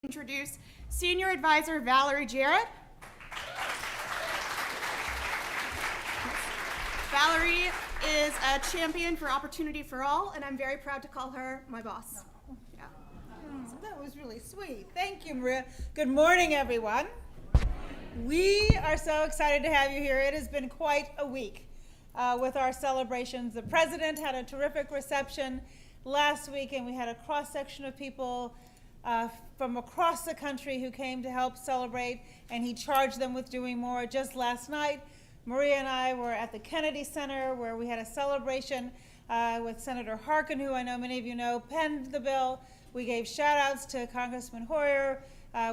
Introduce Senior Advisor Valerie Jarrett. Valerie is a champion for Opportunity for All, and I'm very proud to call her my boss. Yeah. That was really sweet. Thank you, Maria. Good morning, everyone. We are so excited to have you here. It has been quite a week with our celebrations. The president had a terrific reception last week, and we had a cross-section of people from across the country who came to help celebrate, and he charged them with doing more. Just last night, Maria and I were at the Kennedy Center where we had a celebration with Senator Harkin, who I know many of you know, penned the bill. We gave shout outs to Congressman Hoyer.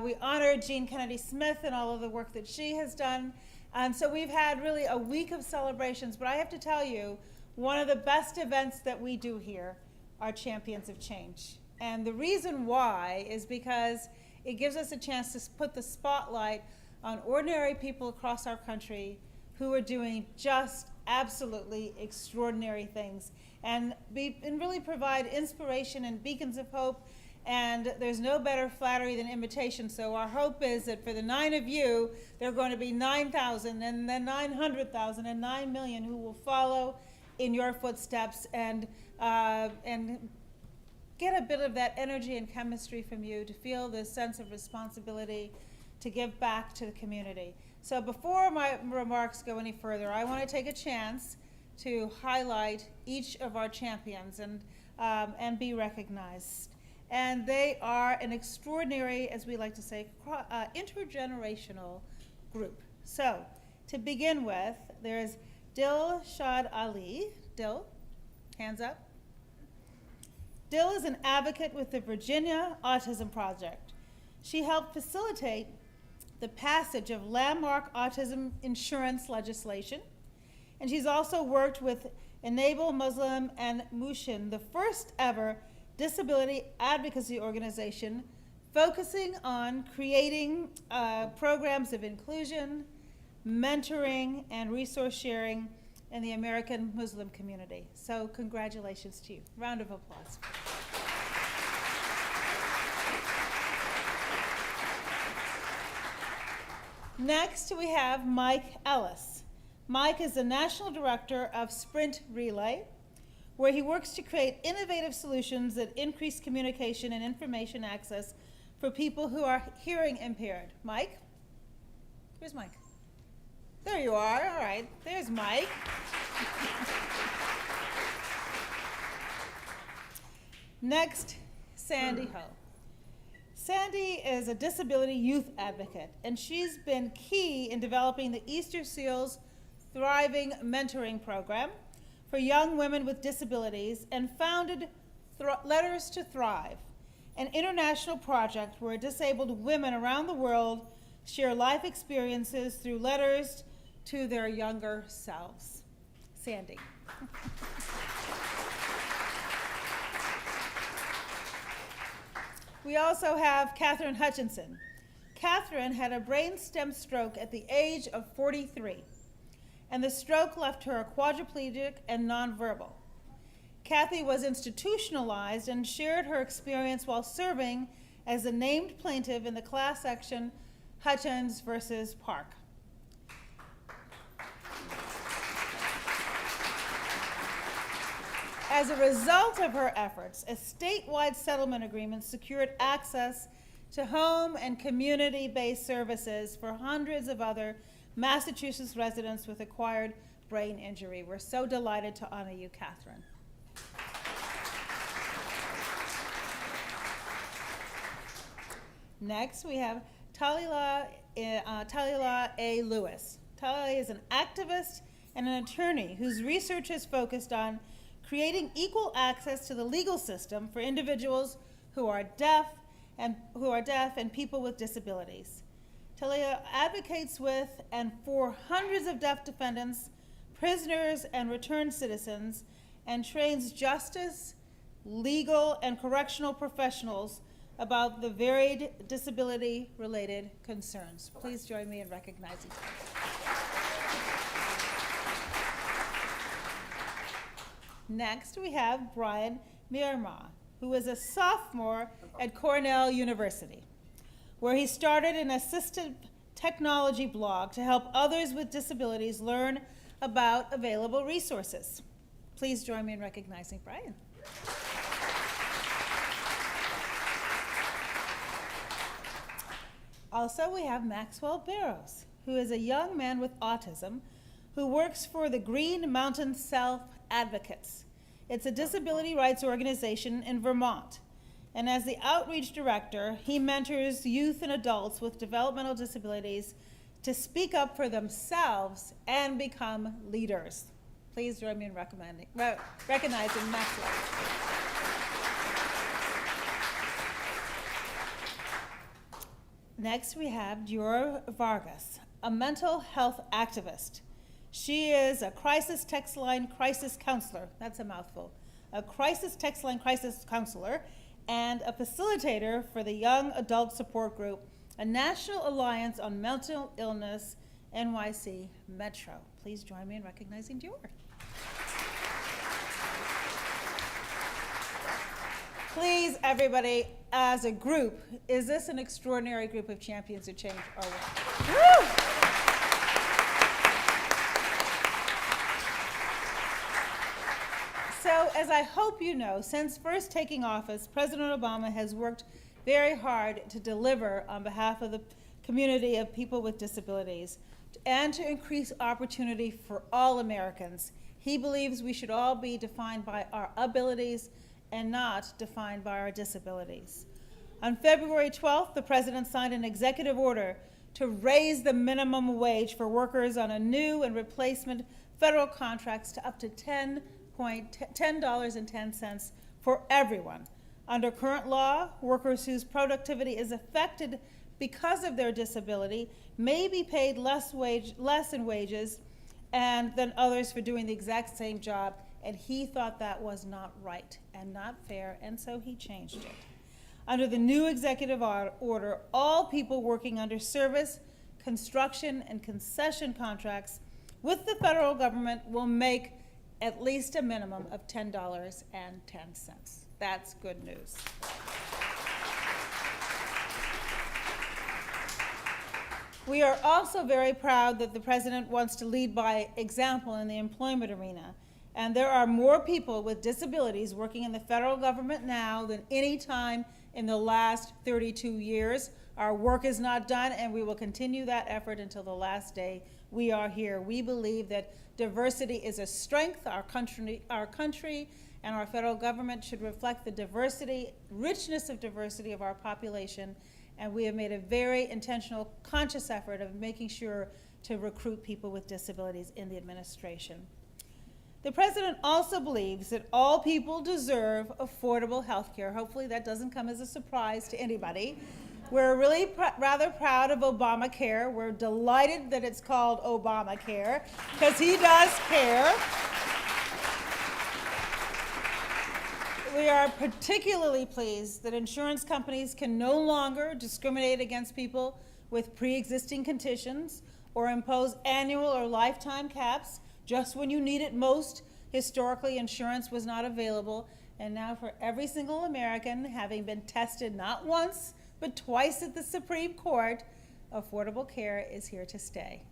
We honored Jean Kennedy Smith and all of the work that she has done. And so we've had really a week of celebrations, but I have to tell you, one of the best events that we do here are Champions of Change. And the reason why is because it gives us a chance to put the spotlight on ordinary people across our country who are doing just absolutely extraordinary things and really provide inspiration and beacons of hope. And there's no better flattery than imitation. So our hope is that for the 9 of you, there are going to be 9,000 and then 900,000 and 9 million who will follow in your footsteps and get a bit of that energy and chemistry from you to feel this sense of responsibility to give back to the community. So before my remarks go any further, I want to take a chance to highlight each of our champions and be recognized. And they are an extraordinary, as we like to say, intergenerational group. So to begin with, there's Dilshad Ali. Dil, hands up. Dil is an advocate with the Virginia Autism Project. She helped facilitate the passage of landmark autism insurance legislation, and she's also worked with Enable Muslim and Mushin, the first ever disability advocacy organization focusing on creating programs of inclusion, mentoring, and resource sharing in the American Muslim community. So congratulations to you. Round of applause. Next, we have Mike Ellis. Mike is the National Director of Sprint Relay, where he works to create innovative solutions that increase communication and information access for people who are hearing impaired. Mike? Where's Mike? There you are. All right. There's Mike. Next, Sandy Ho. Sandy is a disability youth advocate, and she's been key in developing the Easter Seals Thriving Mentoring Program for young women with disabilities and founded Letters to Thrive, an international project where disabled women around the world share life experiences through letters to their younger selves. Sandy. We also have Catherine Hutchinson. Catherine had a brainstem stroke at the age of 43, and the stroke left her quadriplegic and nonverbal. Kathy was institutionalized and shared her experience while serving as a named plaintiff in the class action Hutchins versus Park. As a result of her efforts, a statewide settlement agreement secured access to home and community-based services for hundreds of other Massachusetts residents with acquired brain injury. We're so delighted to honor you, Catherine. Next, we have Talila A. Lewis. Talila is an activist and an attorney whose research is focused on creating equal access to the legal system for individuals who are deaf and people with disabilities. Talia advocates with and for hundreds of deaf defendants, prisoners, and returned citizens, and trains justice, legal, and correctional professionals about the varied disability-related concerns. Please join me in recognizing them. Next, we have Brian Myanmar, who is a sophomore at Cornell University. where he started an assistive technology blog to help others with disabilities learn about available resources. Please join me in recognizing Brian. Also, we have Maxwell Barrows, who is a young man with autism who works for the Green Mountain Self Advocates. It's a disability rights organization in Vermont. And as the outreach director, he mentors youth and adults with developmental disabilities to speak up for themselves and become leaders. Please join me in recognizing Maxwell. Next, we have Dura Vargas, a mental health activist. She is a crisis text line crisis counselor. That's a mouthful. A crisis text line crisis counselor and a facilitator for the Young Adult Support Group, a National Alliance on Mental Illness, NYC Metro. Please join me in recognizing Dura. Please, everybody, as a group, is this an extraordinary group of champions of change or what? Woo! So, as I hope you know, since first taking office, President Obama has worked very hard to deliver on behalf of the community of people with disabilities and to increase opportunity for all Americans. He believes we should all be defined by our abilities and not defined by our disabilities. On February 12th, the President signed an executive order to raise the minimum wage for workers on a new and replacement federal contracts to up to $10.10 for everyone. Under current law, workers whose productivity is affected because of their disability may be paid less in wages than others for doing the exact same job, and he thought that was not right and not fair, and so he changed it. Under the new executive order, all people working under service, construction, and concession contracts with the federal government will make at least a minimum of $10.10. That's good news. We are also very proud that the President wants to lead by example in the employment arena. And there are more people with disabilities working in the federal government now than any time in the last 32 years. Our work is not done, and we will continue that effort until the last day we are here. We believe that diversity is a strength. Our country and our federal government should reflect the diversity, richness of diversity of our population, and we have made a very intentional, conscious effort of making sure to recruit people with disabilities in the administration. The President also believes that all people deserve affordable health care. Hopefully that doesn't come as a surprise to anybody. We're really rather proud of Obamacare. We're delighted that it's called Obamacare because he does care. We are particularly pleased that insurance companies can no longer discriminate against people with pre-existing conditions or impose annual or lifetime caps just when you need it most. Historically, insurance was not available, and now for every single American having been tested not once, but twice at the Supreme Court, affordable care is here to stay.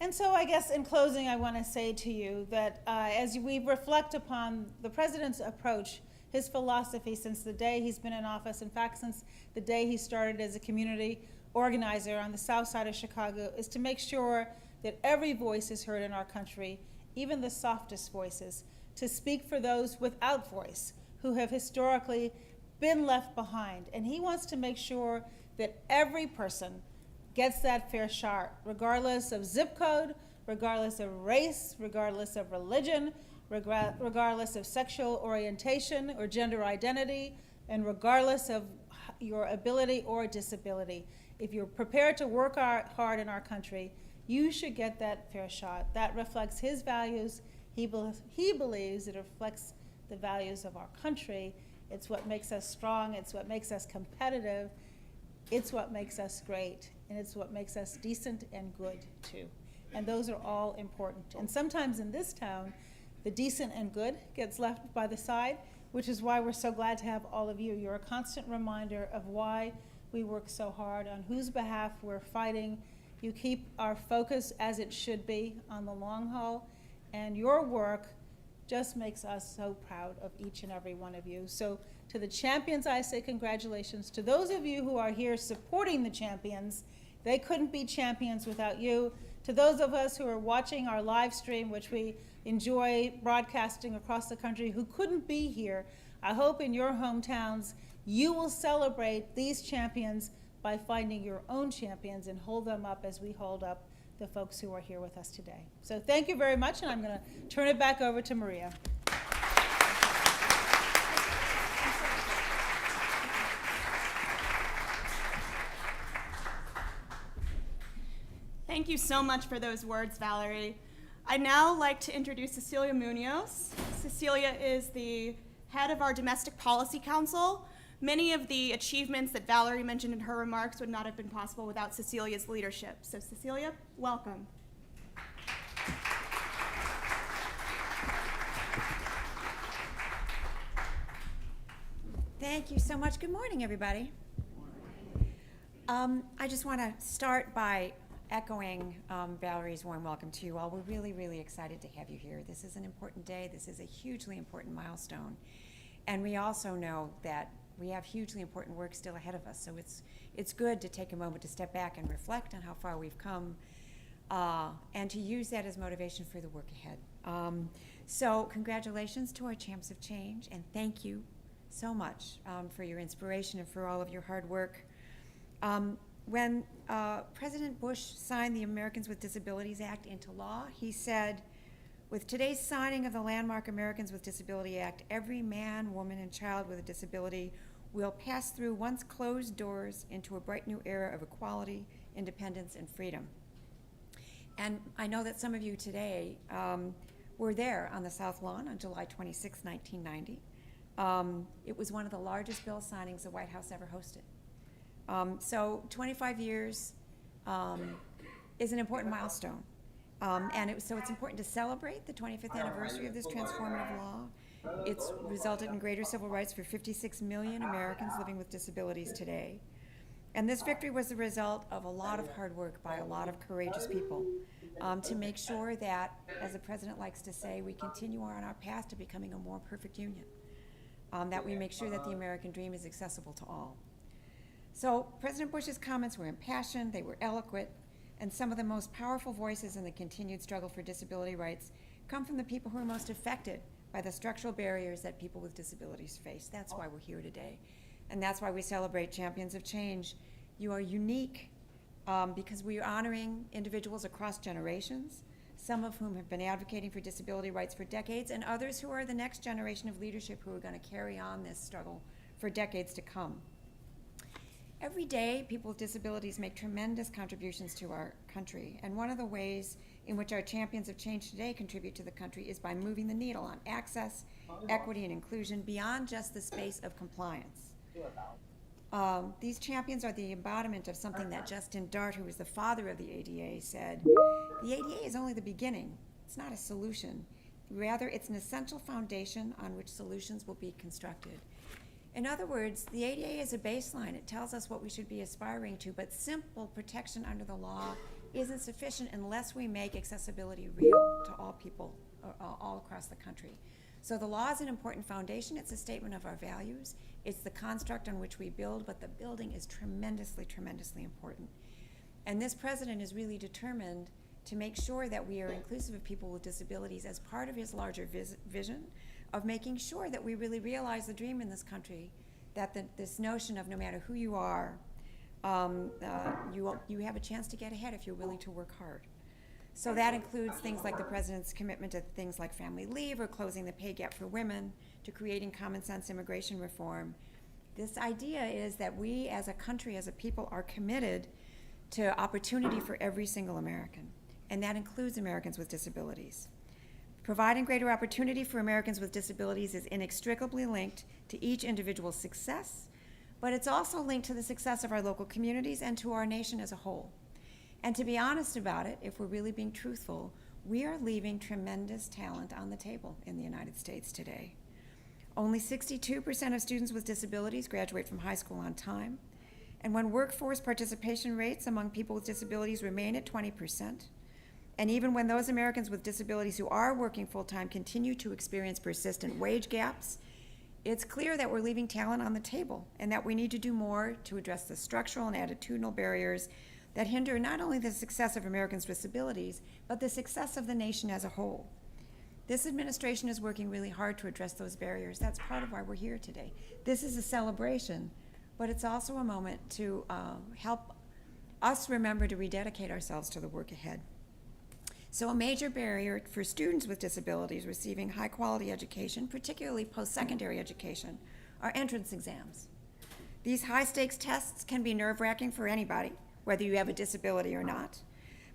And so I guess in closing, I want to say to you that as we reflect upon the President's approach, his philosophy since the day he's been in office, in fact, since the day he started as a community organizer on the south side of Chicago, is to make sure that every voice is heard in our country, even the softest voices, to speak for those without voice who have historically been left behind. And he wants to make sure that every person gets that fair shot, regardless of zip code, regardless of race, regardless of religion, regardless of sexual orientation or gender identity, and regardless of your ability or disability. If you're prepared to work hard in our country, you should get that fair shot. That reflects his values. He believes it reflects the values of our country. It's what makes us strong. It's what makes us competitive. It's what makes us great. And it's what makes us decent and good, too. And those are all important. And sometimes in this town, The decent and good gets left by the side, which is why we're so glad to have all of you. You're a constant reminder of why we work so hard, on whose behalf we're fighting. You keep our focus as it should be on the long haul, and your work just makes us so proud of each and every one of you. So to the champions, I say congratulations. To those of you who are here supporting the champions, they couldn't be champions without you. To those of us who are watching our live stream, which we enjoy broadcasting across the country, who couldn't be here, I hope in your hometowns you will celebrate these champions by finding your own champions and hold them up as we hold up the folks who are here with us today. So thank you very much, and I'm going to turn it back over to Maria. Thank you so much for those words, Valerie. I'd now like to introduce Cecilia Munoz. Cecilia is the head of our Domestic Policy Council. Many of the achievements that Valerie mentioned in her remarks would not have been possible without Cecilia's leadership. So Cecilia, welcome. Thank you so much. Good morning, everybody. I just want to start by echoing Valerie's warm welcome to you all. We're really, really excited to have you here. This is an important day. This is a hugely important milestone. And we also know that we have hugely important work still ahead of us. So it's good to take a moment to step back and reflect on how far we've come and to use that as motivation for the work ahead. So congratulations to our champs of change, and thank you so much for your inspiration and for all of your hard work. When President Bush signed the Americans with Disabilities Act into law, he said, "With today's signing of the landmark Americans with Disability Act, every man, woman, and child with a disability will pass through once closed doors into a bright new era of equality, independence, and freedom." And I know that some of you today were there on the South Lawn on July 26, 1990. It was one of the largest bill signings the White House ever hosted. So 25 years is an important milestone. So it's important to celebrate the 25th anniversary of this transformative law. It's resulted in greater civil rights for 56 million Americans living with disabilities today. And this victory was the result of a lot of hard work by a lot of courageous people to make sure that, as the president likes to say, we continue on our path to becoming a more perfect union, that we make sure that the American dream is accessible to all. So President Bush's comments were impassioned, they were eloquent, and some of the most powerful voices in the continued struggle for disability rights come from the people who are most affected by the structural barriers that people with disabilities face. That's why we're here today. And that's why we celebrate Champions of Change. You are unique because we are honoring individuals across generations, some of whom have been advocating for disability rights for decades, and others who are the next generation of leadership who are going to carry on this struggle for decades to come. Every day, people with disabilities make tremendous contributions to our country, and one of the ways in which our champions of change today contribute to the country is by moving the needle on access, equity, and inclusion beyond just the space of compliance. These champions are the embodiment of something that Justin Dart, who was the father of the ADA, said. The ADA is only the beginning. It's not a solution. Rather, it's an essential foundation on which solutions will be constructed. In other words, the ADA is a baseline. It tells us what we should be aspiring to, but simple protection under the law isn't sufficient unless we make accessibility real to all people all across the country. So the law is an important foundation. It's a statement of our values. It's the construct on which we build, but the building is tremendously, tremendously important. And this president is really determined to make sure that we are inclusive of people with disabilities as part of his larger vision of making sure that we really realize the dream in this country, that this notion of no matter who you are, you have a chance to get ahead if you're willing to work hard. So that includes things like the president's commitment to things like family leave or closing the pay gap for women, to creating common sense immigration reform. This idea is that we as a country, as a people, are committed to opportunity for every single American, and that includes Americans with disabilities. Providing greater opportunity for Americans with disabilities is inextricably linked to each individual's success, but it's also linked to the success of our local communities and to our nation as a whole. And to be honest about it, if we're really being truthful, we are leaving tremendous talent on the table in the United States today. Only 62% of students with disabilities graduate from high school on time. And when workforce participation rates among people with disabilities remain at 20%, and even when those Americans with disabilities who are working full-time continue to experience persistent wage gaps, it's clear that we're leaving talent on the table and that we need to do more to address the structural and attitudinal barriers that hinder not only the success of Americans with disabilities, but the success of the nation as a whole. This administration is working really hard to address those barriers. That's part of why we're here today. This is a celebration, but it's also a moment to help us remember to rededicate ourselves to the work ahead. So a major barrier for students with disabilities receiving high-quality education, particularly post-secondary education, are entrance exams. These high-stakes tests can be nerve-wracking for anybody, whether you have a disability or not.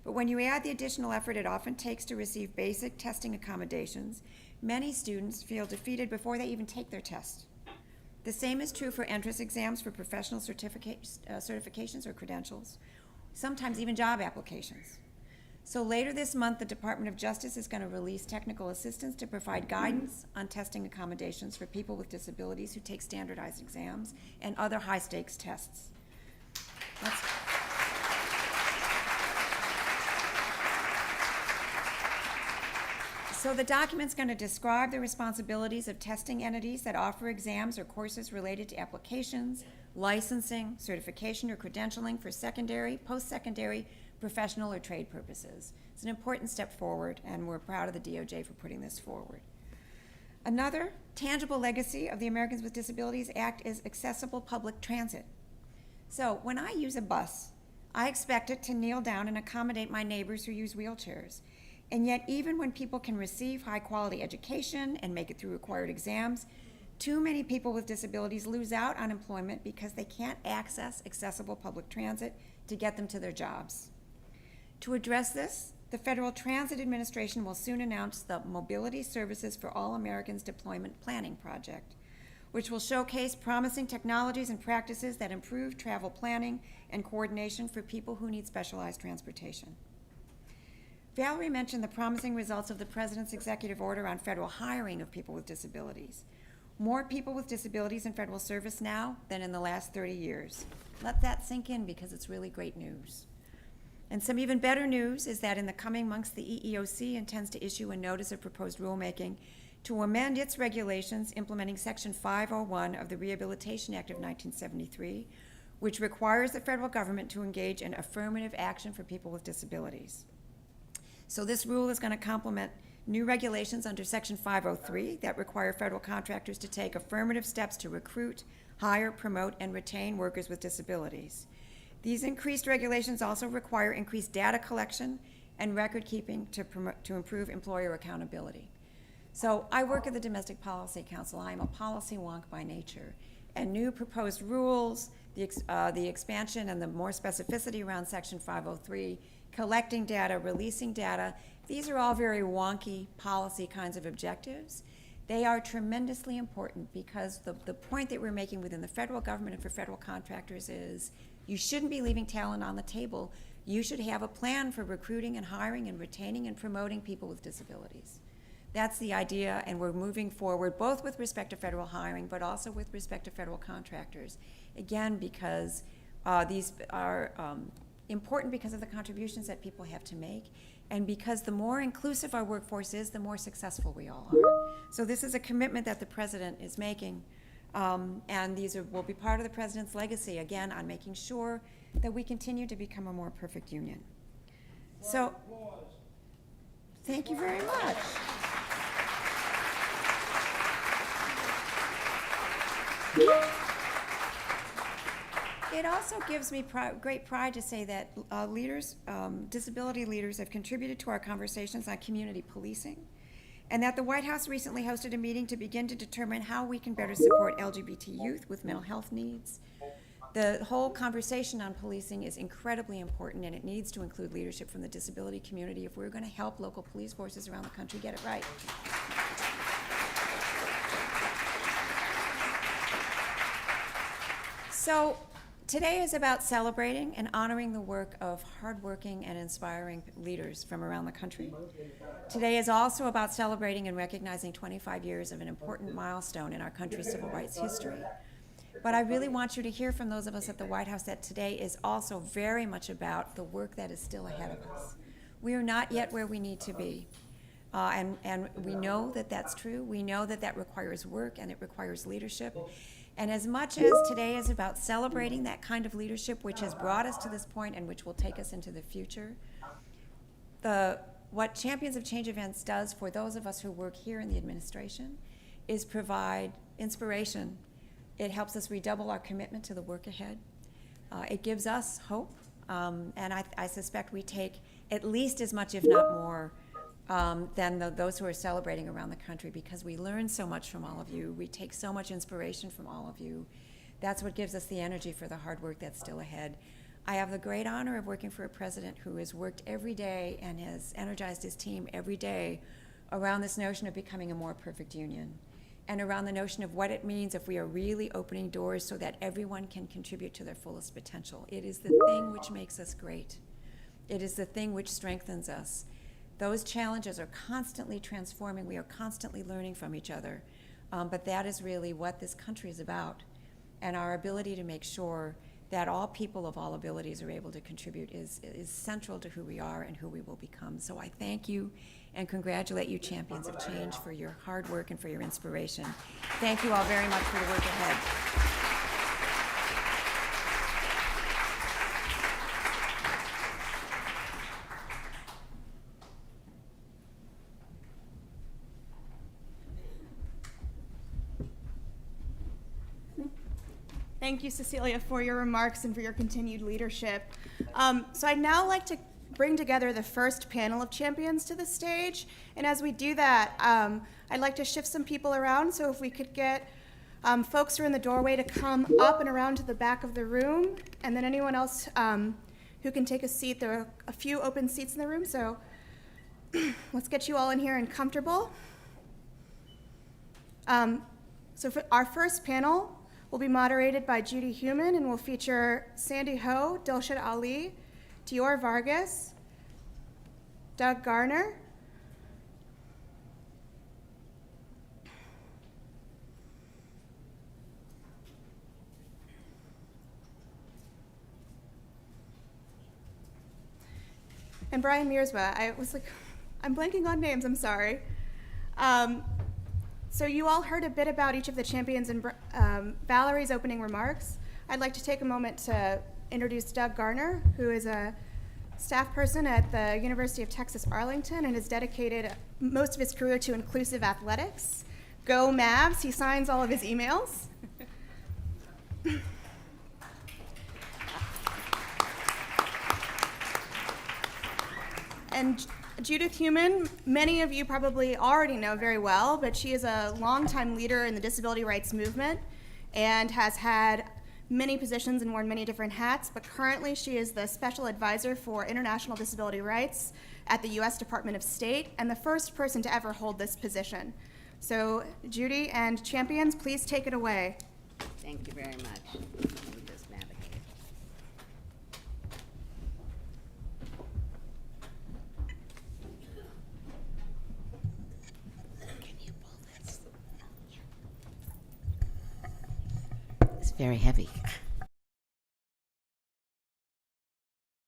But when you add the additional effort it often takes to receive basic testing accommodations, many students feel defeated before they even take their test. The same is true for entrance exams for professional certifications or credentials, sometimes even job applications. So later this month, the Department of Justice is going to release technical assistance to provide guidance on testing accommodations for people with disabilities who take standardized exams and other high-stakes tests. So the document's going to describe the responsibilities of testing entities that offer exams or courses related to applications, licensing, certification, or credentialing for secondary, post-secondary, professional, or trade purposes. It's an important step forward, and we're proud of the DOJ for putting this forward. Another tangible legacy of the Americans with Disabilities Act is accessible public transit. So when I use a bus, I expect it to kneel down and accommodate my neighbors who use wheelchairs. And yet, even when people can receive high-quality education and make it through required exams, too many people with disabilities lose out on employment because they can't access accessible public transit to get them to their jobs. To address this, the Federal Transit Administration will soon announce the Mobility Services for All Americans Deployment Planning Project, which will showcase promising technologies and practices that improve travel planning and coordination for people who need specialized transportation. Valerie mentioned the promising results of the President's executive order on federal hiring of people with disabilities. More people with disabilities in federal service now than in the last 30 years. Let that sink in because it's really great news. And some even better news is that in the coming months, the EEOC intends to issue a notice of proposed rulemaking to amend its regulations implementing Section 501 of the Rehabilitation Act of 1973, which requires the federal government to engage in affirmative action for people with disabilities. So this rule is going to complement new regulations under Section 503 that require federal contractors to take affirmative steps to recruit, hire, promote, and retain workers with disabilities. These increased regulations also require increased data collection and record keeping to improve employer accountability. So I work at the Domestic Policy Council. I am a policy wonk by nature. And new proposed rules, the expansion and the more specificity around Section 503, collecting data, releasing data, these are all very wonky policy kinds of objectives. They are tremendously important because the point that we're making within the federal government and for federal contractors is you shouldn't be leaving talent on the table. You should have a plan for recruiting and hiring and retaining and promoting people with disabilities. That's the idea, and we're moving forward both with respect to federal hiring but also with respect to federal contractors. Again, because these are important because of the contributions that people have to make, and because the more inclusive our workforce is, the more successful we all are. So this is a commitment that the President is making, and these will be part of the President's legacy, again, on making sure that we continue to become a more perfect union. So, thank you very much. It also gives me great pride to say that disability leaders have contributed to our conversations on community policing, and that the White House recently hosted a meeting to begin to determine how we can better support LGBT youth with mental health needs. The whole conversation on policing is incredibly important, and it needs to include leadership from the disability community if we're going to help local police forces around the country get it right. So Today is about celebrating and honoring the work of hardworking and inspiring leaders from around the country. Today is also about celebrating and recognizing 25 years of an important milestone in our country's civil rights history. But I really want you to hear from those of us at the White House that today is also very much about the work that is still ahead of us. We are not yet where we need to be. And we know that that's true. We know that that requires work and it requires leadership. And as much as today is about celebrating that kind of leadership which has brought us to this point and which will take us into the future, what Champions of Change events does for those of us who work here in the administration is provide inspiration. It helps us redouble our commitment to the work ahead. It gives us hope, and I suspect we take at least as much, if not more, than those who are celebrating around the country, because we learn so much from all of you. We take so much inspiration from all of you. That's what gives us the energy for the hard work that's still ahead. I have the great honor of working for a president who has worked every day and has energized his team every day around this notion of becoming a more perfect union, and around the notion of what it means if we are really opening doors so that everyone can contribute to their fullest potential. It is the thing which makes us great. It is the thing which strengthens us. Those challenges are constantly transforming. We are constantly learning from each other. But that is really what this country is about. And our ability to make sure that all people of all abilities are able to contribute is central to who we are and who we will become. So I thank you and congratulate you, Champions of Change, for your hard work and for your inspiration. Thank you all very much for the work ahead. Thank you, Cecilia, for your remarks and for your continued leadership. So I'd now like to bring together the first panel of champions to the stage. And as we do that, I'd like to shift some people around. So if we could get folks who are in the doorway to come up and around to the back of the room, and then anyone else who can take a seat. There are a few open seats in the room, so let's get you all in here and comfortable. So for our first panel will be moderated by Judy Heumann and will feature Sandy Ho, Dilshad Ali, Dior Vargas, Doug Garner, and Brian Miersma. I'm blanking on names, I'm sorry. So you all heard a bit about each of the champions in Valerie's opening remarks. I'd like to take a moment to introduce Doug Garner, who is a staff person at the University of Texas Arlington and has dedicated most of his career to inclusive athletics. Go Mavs, he signs all of his emails. And Judith Heumann, many of you probably already know very well, but she is a longtime leader in the disability rights movement and has had many positions and worn many different hats, but currently she is the Special Advisor for International Disability Rights at the U.S. Department of State and the first person to ever hold this position. So Judy and champions, please take it away. Thank you very much. Let me just navigate. Can you pull this? It's very heavy.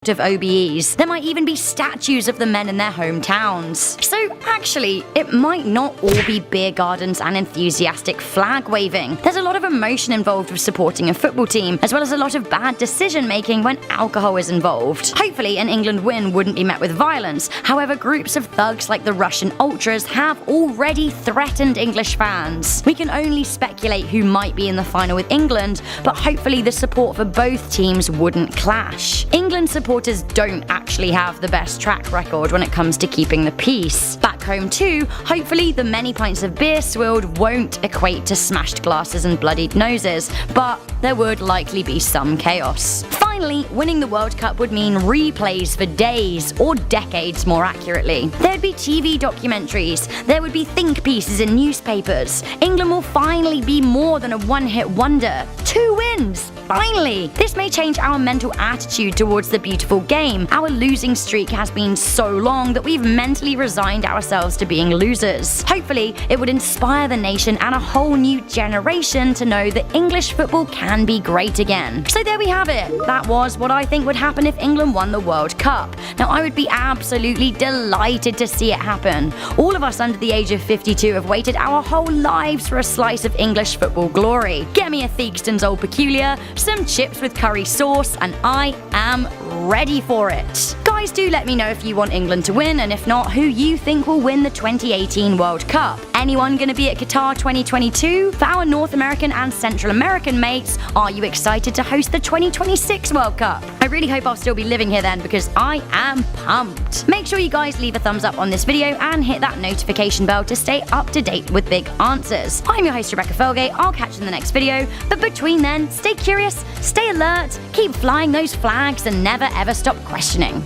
Of OBEs. There might even be statues of the men in their hometowns. So actually, it might not all be beer gardens and enthusiastic flag waving. There's a lot of emotion involved with supporting a football team, as well as a lot of bad decision making when alcohol is involved. Hopefully an England win wouldn't be met with violence. However, groups of thugs like the Russian ultras have already threatened English fans. We can only speculate who might be in the final with England, but hopefully the support for both teams wouldn't clash. England supporters don't actually have the best track record when it comes to keeping the peace. Back home too, hopefully the many pints of beer swilled won't equate to smashed glasses and bloodied noses, but there would likely be some chaos. Finally, winning the World Cup would mean replays for days, or decades more accurately. There'd be TV documentaries, there would be think pieces in newspapers. England will finally be more than a one-hit wonder. 2 wins! wins! Finally! This may change our mental attitude towards the beautiful game. Our losing streak has been so long that we've mentally resigned ourselves to being losers. Hopefully, it would inspire the nation and a whole new generation to know that English football can be great again. So there we have it. That was what I think would happen if England won the World Cup. Now, I would be absolutely delighted to see it happen. All of us under the age of 52 have waited our whole lives for a slice of English football glory. Get me a Theakston's Old Peculiar, some chips with curry sauce, and I am ready for it. Guys, do let me know if you want England to win, and if not, who you think will win the 2018 World Cup. Anyone gonna be at Qatar 2022? For our North American and Central American mates, are you excited to host the 2026 World Cup? I really hope I'll still be living here then, because I am pumped. Make sure you guys leave a thumbs up on this video and hit that notification bell to stay up to date with big answers. I'm your host, Rebecca Felgate. I'll catch you in the next video, but between then, stay curious, stay alert, keep flying those flags, and never ever stop questioning.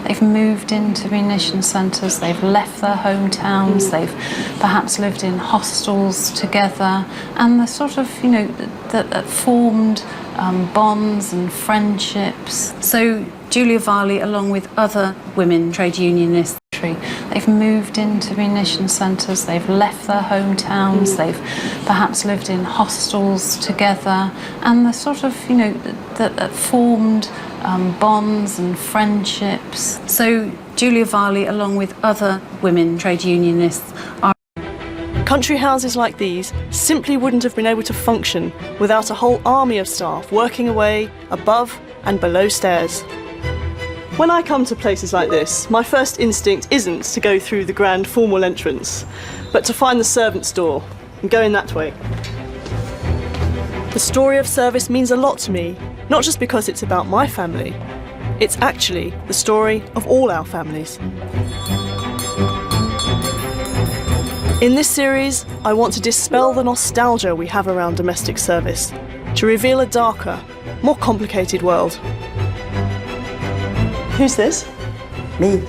They've moved into munition centres, they've left their hometowns, they've perhaps lived in hostels together, and the sort of, that formed bonds and friendships. So Julia Varley, along with other women trade unionists, they've moved into munition centres, they've left their hometowns, they've perhaps lived in hostels together, and the sort of, that formed bonds and friendships. So Julia Varley, along with other women trade unionists, are Country houses like these simply wouldn't have been able to function without a whole army of staff working away above and below stairs. When I come to places like this, my first instinct isn't to go through the grand formal entrance, but to find the servants' door and go in that way. The story of service means a lot to me, not just because it's about my family. It's actually the story of all our families. In this series, I want to dispel the nostalgia we have around domestic service, to reveal a darker, more complicated world. Who's this? Me.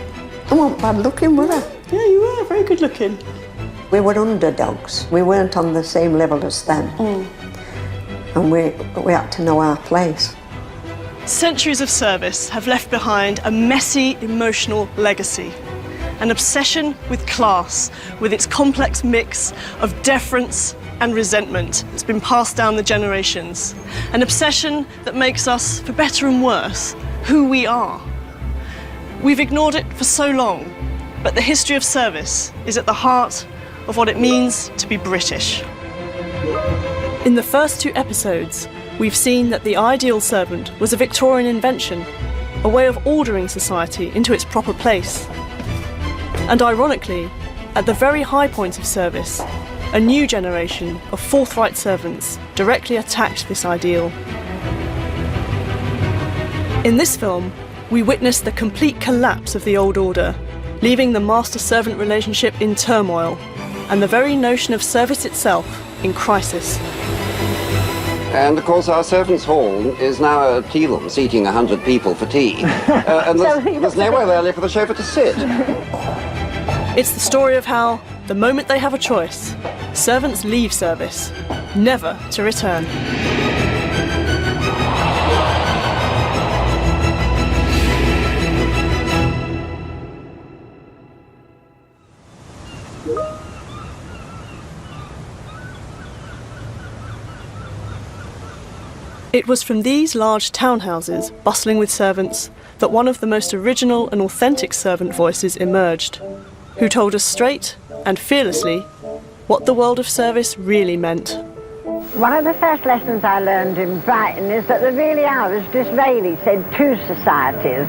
I wasn't bad looking, were I? Yeah, you were very good looking. We were underdogs. We weren't on the same level as them. And we had to know our place. Centuries of service have left behind a messy, emotional legacy. An obsession with class, with its complex mix of deference and resentment that's been passed down the generations. An obsession that makes us, for better and worse, who we are. We've ignored it for so long, but the history of service is at the heart of what it means to be British. In the first 2 episodes, we've seen that the ideal servant was a Victorian invention, a way of ordering society into its proper place. And ironically, at the very high point of service, a new generation of forthright servants directly attacked this ideal. In this film, we witness the complete collapse of the old order, leaving the master-servant relationship in turmoil, and the very notion of service itself in crisis. And of course our servants' hall is now a tea room, seating 100 people for tea. And there's nowhere really for the chauffeur to sit. It's the story of how, the moment they have a choice, servants leave service, never to return. It was from these large townhouses, bustling with servants, that one of the most original and authentic servant voices emerged, who told us straight and fearlessly what the world of service really meant. One of the first lessons I learned in Brighton is that there really are, as Disraeli said, 2 societies,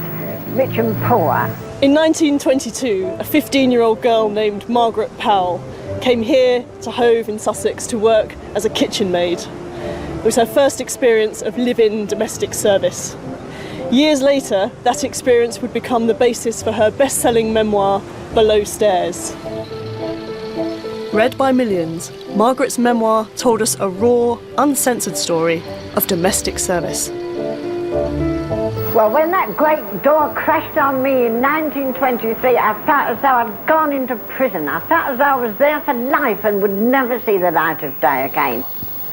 rich and poor. In 1922, a 15-year-old girl named Margaret Powell came here to Hove in Sussex to work as a kitchen maid. It was her first experience of live-in domestic service. Years later, that experience would become the basis for her best-selling memoir, Below Stairs. Read by millions, Margaret's memoir told us a raw, uncensored story of domestic service. Well, when that great door crashed on me in 1923, I felt as though I'd gone into prison. I felt as though I was there for life and would never see the light of day again.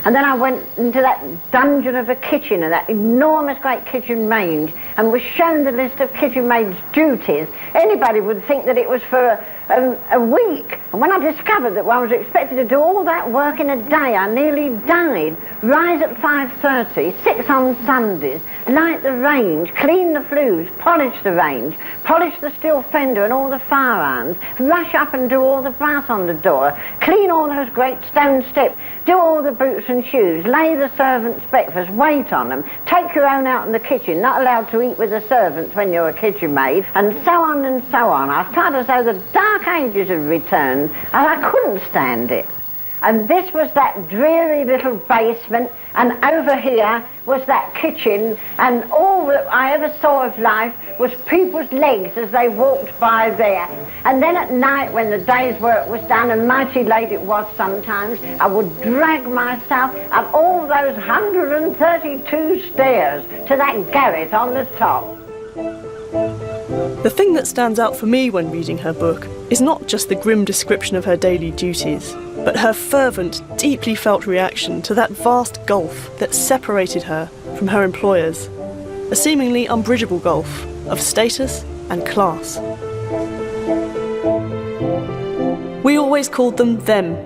And then I went into that dungeon of a kitchen, and that enormous great kitchen maid, and was shown the list of kitchen maid's duties. Anybody would think that it was for a week. And when I discovered that I was expected to do all that work in a day, I nearly died. Rise at 5:30, 6 on Sundays, light the range, clean the flues, polish the range, polish the steel fender and all the fire irons, rush up and do all the brass on the door, clean all those great stone steps, do all the boots and shoes, lay the servants' breakfast, wait on them, take your own out in the kitchen, not allowed to eat with the servants when you're a kitchen maid, and so on and so on. I felt as though the dark ages had returned, and I couldn't stand it. And this was that dreary little basement, and over here was that kitchen, and all that I ever saw of life was people's legs as they walked by there. And then at night, when the day's work was done, and mighty late it was sometimes, I would drag myself up all those 132 stairs to that garret on the top. The thing that stands out for me when reading her book is not just the grim description of her daily duties, but her fervent, deeply felt reaction to that vast gulf that separated her from her employers, a seemingly unbridgeable gulf of status and class. We always called them them.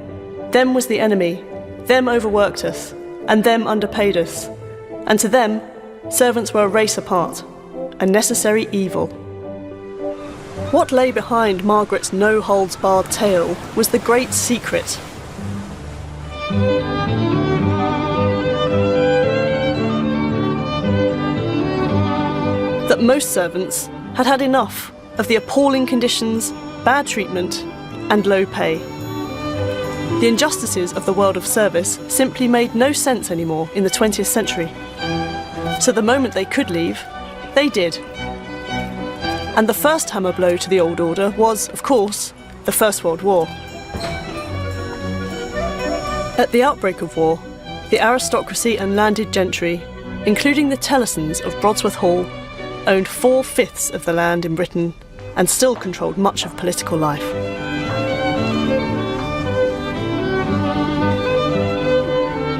Them was the enemy, them overworked us, and them underpaid us. And to them, servants were a race apart, a necessary evil. What lay behind Margaret's no-holds-barred tale was the great secret. That most servants had had enough of the appalling conditions, bad treatment, and low pay. The injustices of the world of service simply made no sense anymore in the 20th century. So the moment they could leave, they did. And the first hammer blow to the old order was, of course, the First World War. At the outbreak of war, the aristocracy and landed gentry, including the Tellesons of Brodsworth Hall, owned 4/5 of the land in Britain and still controlled much of political life.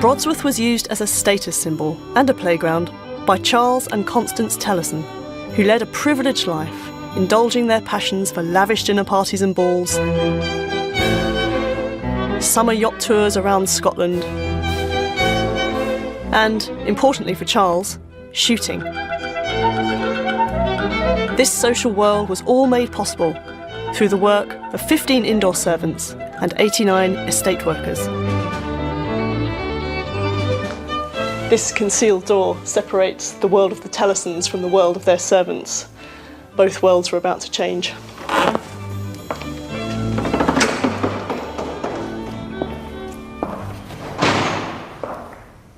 Brodsworth was used as a status symbol and a playground by Charles and Constance Telleson, who led a privileged life, indulging their passions for lavish dinner parties and balls, summer yacht tours around Scotland, and, importantly for Charles, shooting. This social world was all made possible through the work of 15 indoor servants and 89 estate workers. This concealed door separates the world of the Tellesons from the world of their servants. Both worlds were about to change.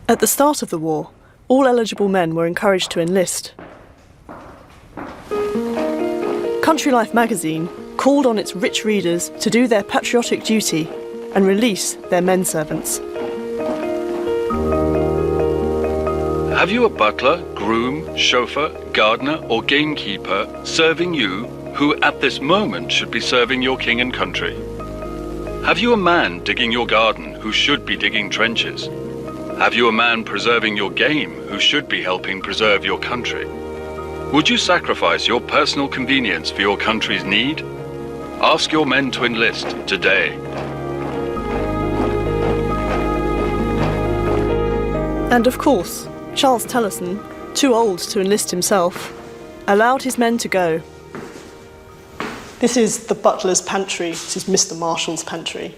At the start of the war, all eligible men were encouraged to enlist. Country Life magazine called on its rich readers to do their patriotic duty and release their men servants. Have you a butler, groom, chauffeur, gardener or gamekeeper serving you who at this moment should be serving your king and country? Have you a man digging your garden who should be digging trenches? Have you a man preserving your game who should be helping preserve your country? Would you sacrifice your personal convenience for your country's need? Ask your men to enlist today. And of course, Charles Telleson, too old to enlist himself, allowed his men to go. This is the butler's pantry. This is Mr. Marshall's pantry.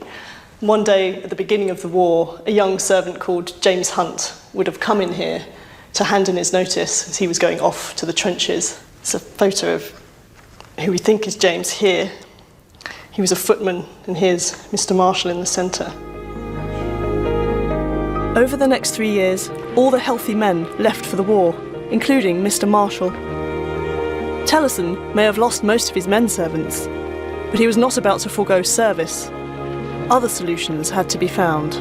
One day at the beginning of the war, a young servant called James Hunt would have come in here to hand in his notice as he was going off to the trenches. It's a photo of who we think is James here. He was a footman, and here's Mr. Marshall in the centre. Over the next 3 years, all the healthy men left for the war, including Mr. Marshall. Telleson may have lost most of his men servants, but he was not about to forego service. Other solutions had to be found.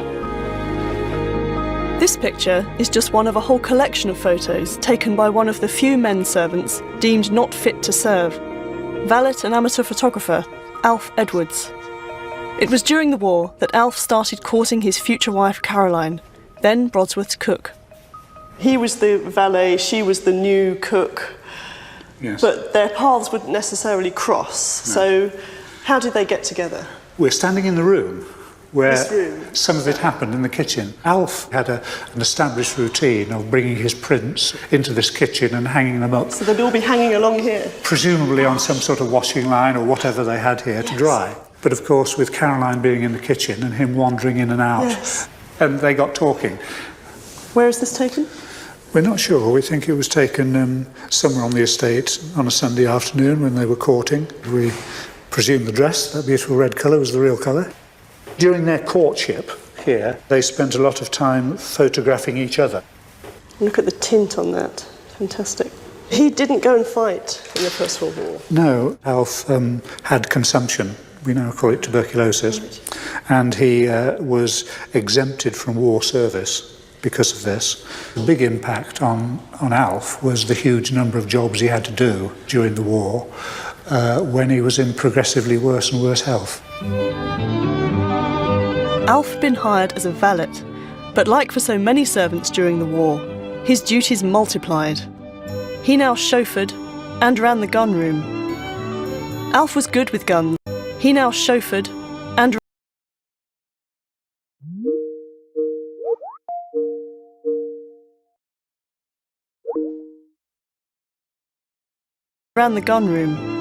This picture is just one of a whole collection of photos taken by one of the few men servants deemed not fit to serve, valet and amateur photographer Alf Edwards. It was during the war that Alf started courting his future wife Caroline, then Brodsworth's cook. He was the valet, she was the new cook. Yes. But their paths wouldn't necessarily cross. No. So how did they get together? We're standing in the room where This room. some of it happened in the kitchen. Alf had an established routine of bringing his prints into this kitchen and hanging them up. So they'd all be hanging along here? Presumably on some sort of washing line or whatever they had here to dry. But of course with Caroline being in the kitchen and him wandering in and out. Yes. And they got talking. Where is this taken? We're not sure. We think it was taken somewhere on the estate on a Sunday afternoon when they were courting. We presume the dress, that beautiful red colour, was the real colour. During their courtship here, they spent a lot of time photographing each other. Look at the tint on that. Fantastic. He didn't go and fight in the First World War. No, Alf had consumption. We now call it tuberculosis. Right. And he was exempted from war service because of this. The big impact on Alf was the huge number of jobs he had to do during the war when he was in progressively worse and worse health. Alf had been hired as a valet, but like for so many servants during the war, his duties multiplied. He now chauffeured and ran the gun room. Alf was good with guns. He now chauffeured and ran the gun room.